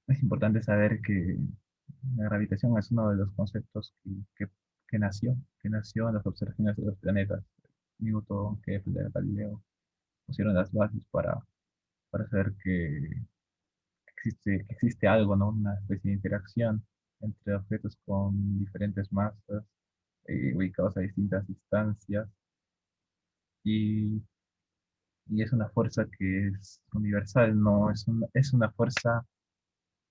es importante saber que la gravitación es uno de los conceptos que nació en las observaciones de los planetas. Newton, Kepler, Galileo pusieron las bases para saber que existe algo, ¿no? Una especie de interacción entre objetos con diferentes masas ubicados a distintas distancias y, y es una fuerza que es universal, no es una fuerza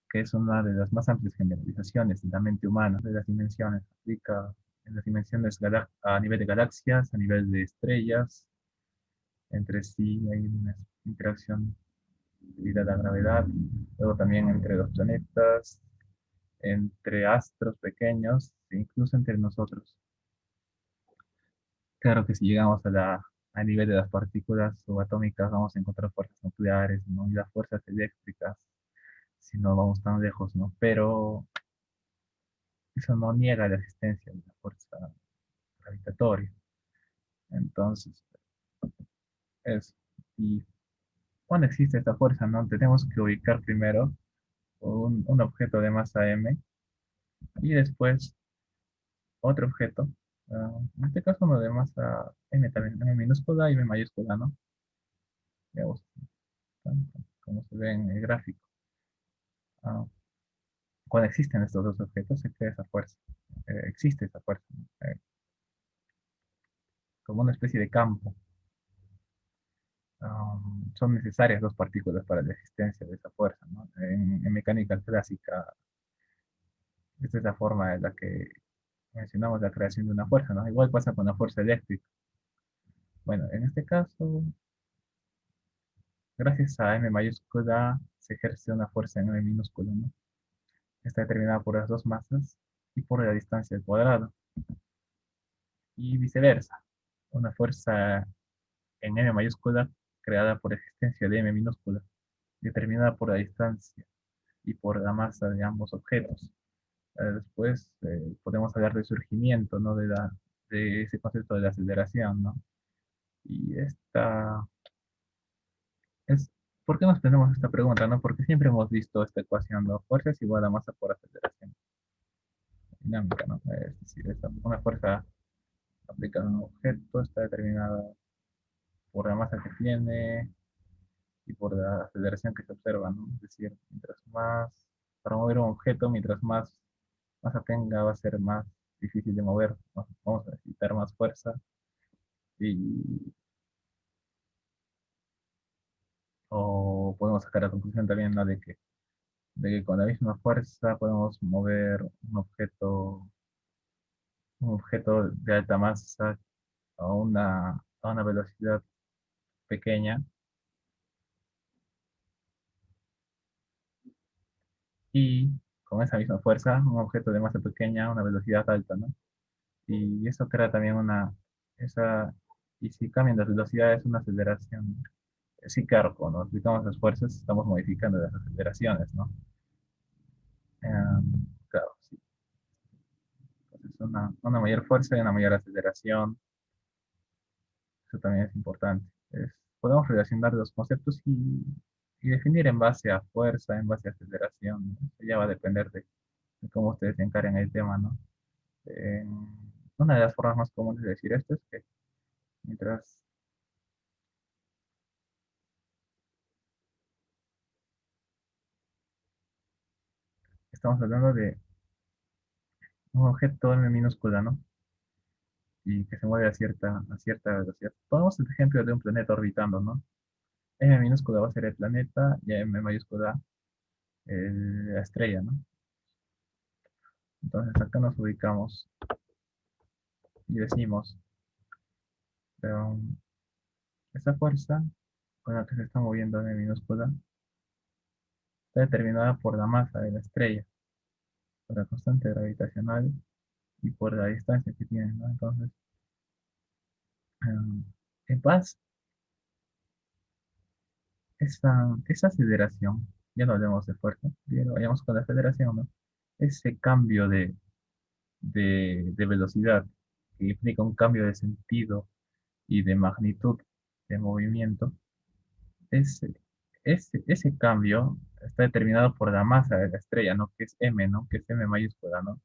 que es una de las más amplias generalizaciones de la mente humana, de las dimensiones, aplica en las dimensiones a nivel de galaxias, a nivel de estrellas, entre sí hay una interacción debido a la gravedad, luego también entre los planetas, entre astros pequeños e incluso entre nosotros. Claro que si llegamos a nivel de las partículas subatómicas vamos a encontrar fuerzas nucleares, ¿no? Y las fuerzas eléctricas, si no vamos tan lejos, ¿no? Pero eso no niega la existencia de la fuerza gravitatoria. Entonces, es, y cuando existe esta fuerza, ¿no? Tenemos que ubicar primero un objeto de masa m y después otro objeto, en este caso uno de masa m también, m minúscula y m mayúscula, ¿no? Digamos, como se ve en el gráfico. Ah, cuando existen estos dos objetos, se crea esa fuerza. Existe esa fuerza, ¿no? Como una especie de campo. Son necesarias dos partículas para la existencia de esa fuerza, ¿no? En mecánica clásica, esta es la forma en la que mencionamos la creación de una fuerza, ¿no? Igual pasa con la fuerza eléctrica. Bueno, en este caso, gracias a M mayúscula, se ejerce una fuerza en M minúscula, ¿no? Está determinada por las dos masas y por la distancia al cuadrado. Y viceversa. Una fuerza en M mayúscula creada por existencia de M minúscula, determinada por la distancia y por la masa de ambos objetos. Después podemos hablar del surgimiento, ¿no? De ese concepto de la aceleración, ¿no? Y esta es, ¿por qué nos tenemos esta pregunta, no? Porque siempre hemos visto esta ecuación, ¿no? Fuerza es igual a masa por aceleración dinámica, ¿no? Es decir, una fuerza aplicada a un objeto está determinada por la masa que tiene y por la aceleración que se observa, ¿no? Es decir, para mover un objeto, mientras más masa tenga, va a ser más difícil de mover, ¿no? Vamos a necesitar más fuerza y, o podemos sacar la conclusión también, ¿no? De que con la misma fuerza podemos mover un objeto de alta masa a una velocidad pequeña y con esa misma fuerza un objeto de masa pequeña a una velocidad alta, ¿no? Y eso crea también esa, y si cambian las velocidades, una aceleración. Sí, claro, cuando aplicamos las fuerzas estamos modificando las aceleraciones, ¿no? Claro, sí. Entonces una mayor fuerza y una mayor aceleración, eso también es importante. Podemos relacionar los conceptos y definir en base a fuerza, en base a aceleración, ¿no? Eso ya va a depender de cómo ustedes encaren el tema, ¿no? Eh, una de las formas más comunes de decir esto es que mientras estamos hablando de un objeto m minúscula, ¿no? Y que se mueve a cierta velocidad. Pongamos el ejemplo de un planeta orbitando, ¿no? M minúscula va a ser el planeta y M mayúscula la estrella, ¿no? Entonces acá nos ubicamos y decimos, um, esta fuerza con la que se está moviendo M minúscula está determinada por la masa de la estrella, por la constante gravitacional y por la distancia que tiene, ¿no? Entonces, en paz, esa aceleración, ya no hablemos de fuerza, ya vayamos con la aceleración, ¿no? Ese cambio de velocidad que implica un cambio de sentido y de magnitud de movimiento, es, ese cambio está determinado por la masa de la estrella, ¿no? Que es M, ¿no? Que es M mayúscula, ¿no?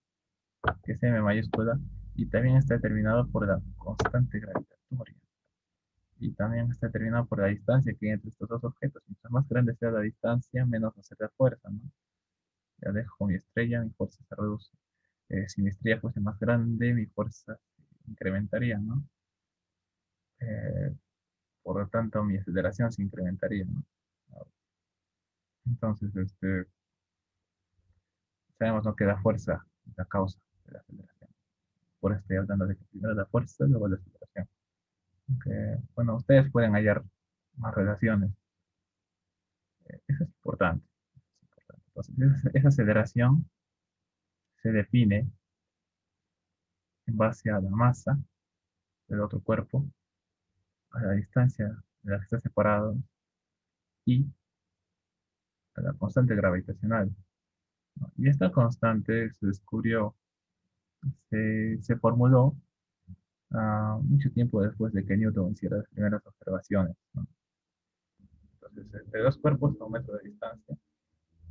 Que es M mayúscula. Y también está determinado por la constante gravitatoria. Y también está determinado por la distancia que hay entre estos dos objetos. Mientras más grande sea la distancia, menos va a ser la fuerza, ¿no? Ya dejo mi estrella, mi fuerza se reduce. Si mi estrella fuese más grande, mi fuerza se incrementaría, ¿no? Eh, por lo tanto, mi aceleración se incrementaría, ¿no? Entonces, sabemos, ¿no? Que la fuerza es la causa de la aceleración. Por eso estoy hablando de que primero la fuerza, luego la aceleración. Aunque, bueno, ustedes pueden hallar más relaciones. Eso es importante. Entonces, esa aceleración se define en base a la masa del otro cuerpo, a la distancia de la que está separado y a la constante gravitacional, ¿no? Y esta constante se descubrió, se formuló mucho tiempo después de que Newton hiciera las primeras observaciones, ¿no? Entonces, entre dos cuerpos a un metro de distancia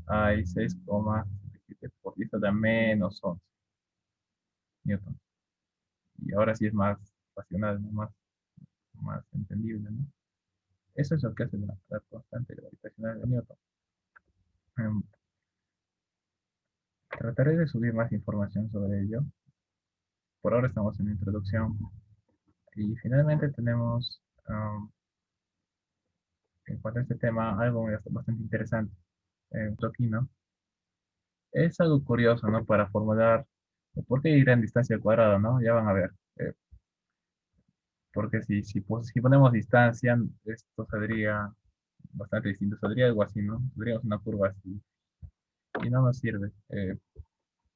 hay 6,7 por 10 a la menos 11 Newton. Y ahora sí es más racional, ¿no? Más entendible, ¿no? Eso es lo que hace la constante gravitacional de Newton. Em, Trataré de subir más información sobre ello. Por ahora estamos en la introducción. Y finalmente tenemos, en cuanto a este tema, algo bastante interesante. Aquí, ¿no? Es algo curioso, ¿no? Para formular por qué ir en distancia al cuadrado, ¿no? Ya van a ver. Porque si ponemos distancia, esto saldría bastante distinto. Saldría algo así, ¿no? Tendríamos una curva así. Y no nos sirve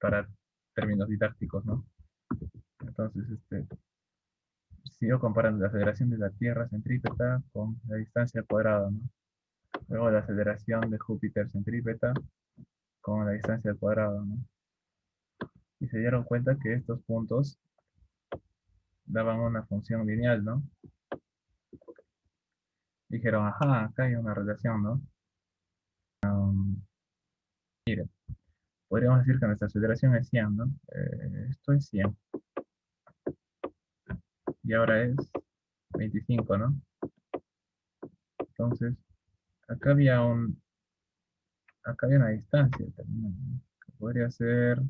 para términos didácticos, ¿no? Entonces, si yo comparo la aceleración de la Tierra centrípeta con la distancia al cuadrado, ¿no? Luego la aceleración de Júpiter centrípeta con la distancia al cuadrado, ¿no? Y se dieron cuenta que estos puntos daban una función lineal, ¿no? Dijeron, ajá, acá hay una relación, ¿no? Miren, podríamos decir que nuestra aceleración es 100, ¿no? Esto es 100 y ahora es 25, ¿no? Entonces, acá había acá había una distancia también, ¿no? Que podría ser,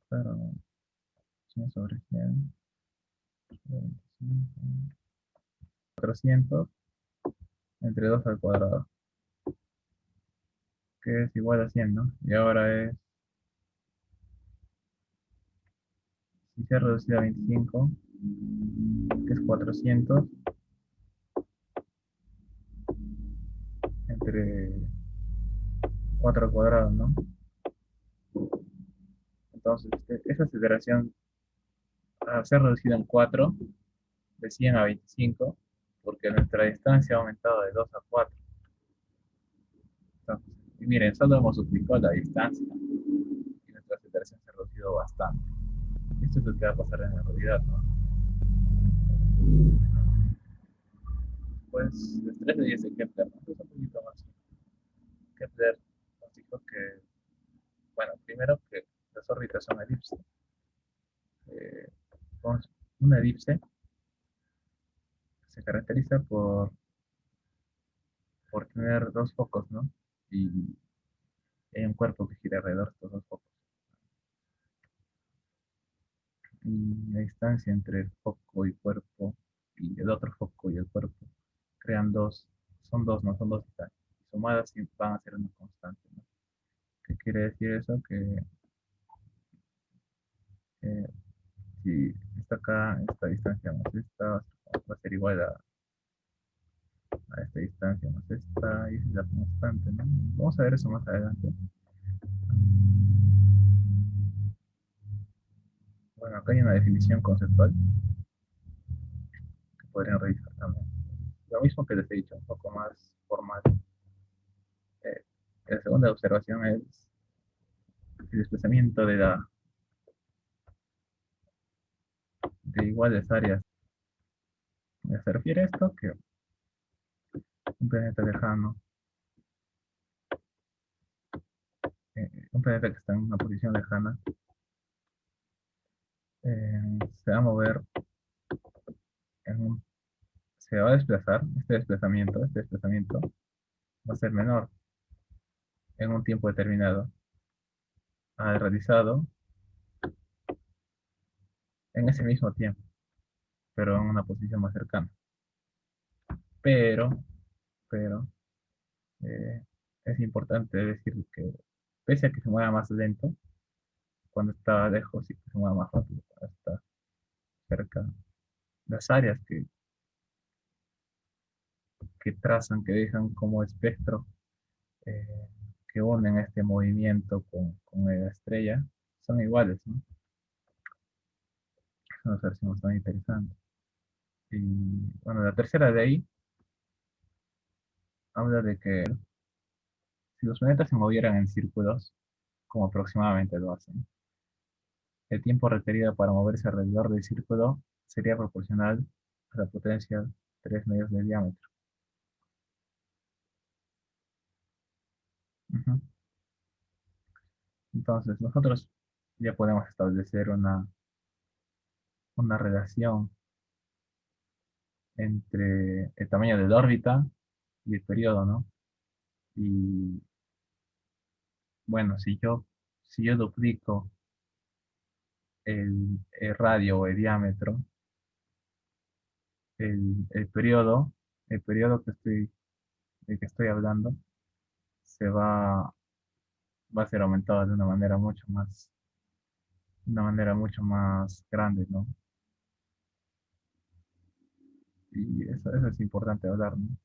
claro, 100 sobre 100, 25, 400 entre 2 al cuadrado, que es igual a 100, ¿no? Y ahora si se ha reducido a 25, que es 400 entre 4 al cuadrado, ¿no? Entonces, esa aceleración se ha reducido en 4, de 100 a 25, porque nuestra distancia ha aumentado de 2 a 4. Entonces, y miren, solo hemos duplicado la distancia y nuestra aceleración se ha reducido bastante. Esto es lo que va a pasar en la realidad, ¿no? Pues, de 3 de 10 de Kepler, ¿no? Es un poquito más. Kepler nos dijo que, bueno, primero que las órbitas son elipses. Eh, una elipse se caracteriza por tener dos focos, ¿no? Y hay un cuerpo que gira alrededor de estos dos focos. Y la distancia entre el foco y cuerpo y el otro foco y el cuerpo crean son dos, no son dos distancias. Sumadas y van a ser una constante, ¿no? ¿Qué quiere decir eso? Que eh, si está acá, esta distancia más esta va a ser igual a esta distancia más esta, y esa es la constante, ¿no? Vamos a ver eso más adelante. Bueno, acá hay una definición conceptual que podrían revisar también. Lo mismo que les he dicho, un poco más formal. Eh, la segunda observación es el desplazamiento de iguales áreas. Se refiere a esto que un planeta lejano, un planeta que está en una posición lejana, se va a mover, en un- se va a desplazar, este desplazamiento va a ser menor en un tiempo determinado al realizado en ese mismo tiempo, pero en una posición más cercana. Pero, pero, eh, es importante decir que pese a que se mueva más lento, cuando está lejos y que se mueva más rápido cuando está cerca, las áreas que trazan, que dejan como espectro, eh, que unen este movimiento con la estrella, son iguales, ¿no? Es una observación bastante interesante. Y bueno, la tercera de ahí habla de que si los planetas se movieran en círculos, como aproximadamente lo hacen, el tiempo requerido para moverse alrededor del círculo sería proporcional a la potencia 3 medios de diámetro. Ujú. Entonces, nosotros ya podemos establecer una relación entre el tamaño de la órbita y el periodo, ¿no? Y bueno, si yo duplico el radio o el diámetro, el periodo del que estoy hablando va a ser aumentado de una manera mucho más grande, ¿no? Y eso es importante hablar, ¿no?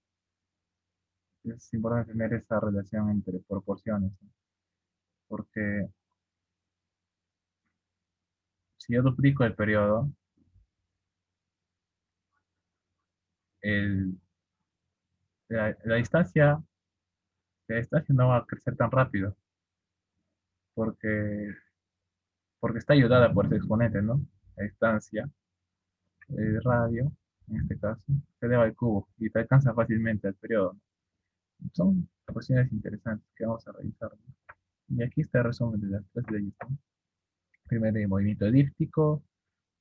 Es importante tener esa relación entre proporciones, ¿no? Porque si yo duplico el periodo, el, la distancia, la distancia no va a crecer tan rápido, porque, porque está ayudada por ese exponente, ¿no? La distancia, el radio, en este caso, se eleva al cubo y te alcanza fácilmente el periodo. Son cuestiones interesantes que vamos a revisar, ¿no? Y aquí está el resumen de las tres leyes, ¿no? Primero el movimiento elíptico,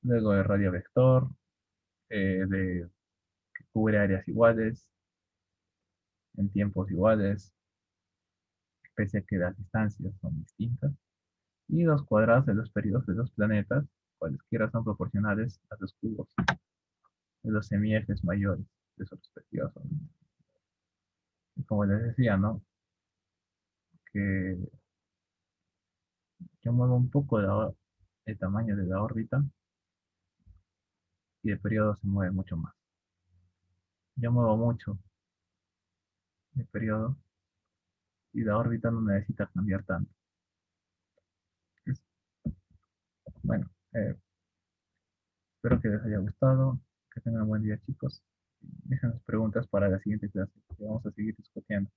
luego el radio vector, que cubre áreas iguales, en tiempos iguales, pese a que las distancias son distintas, y los cuadrados de los periodos de los planetas, cualesquiera son proporcionales a los cubos de los semiejes mayores de sus respectivas órbitas. Y como les decía, ¿no? Que yo muevo un poco el tamaño de la órbita y el periodo se mueve mucho más. Yo muevo mucho el periodo y la órbita no necesita cambiar tanto. Es- bueno, espero que les haya gustado, que tengan un buen día, chicos. Dejen sus preguntas para la siguiente clase, que vamos a seguir discutiendo.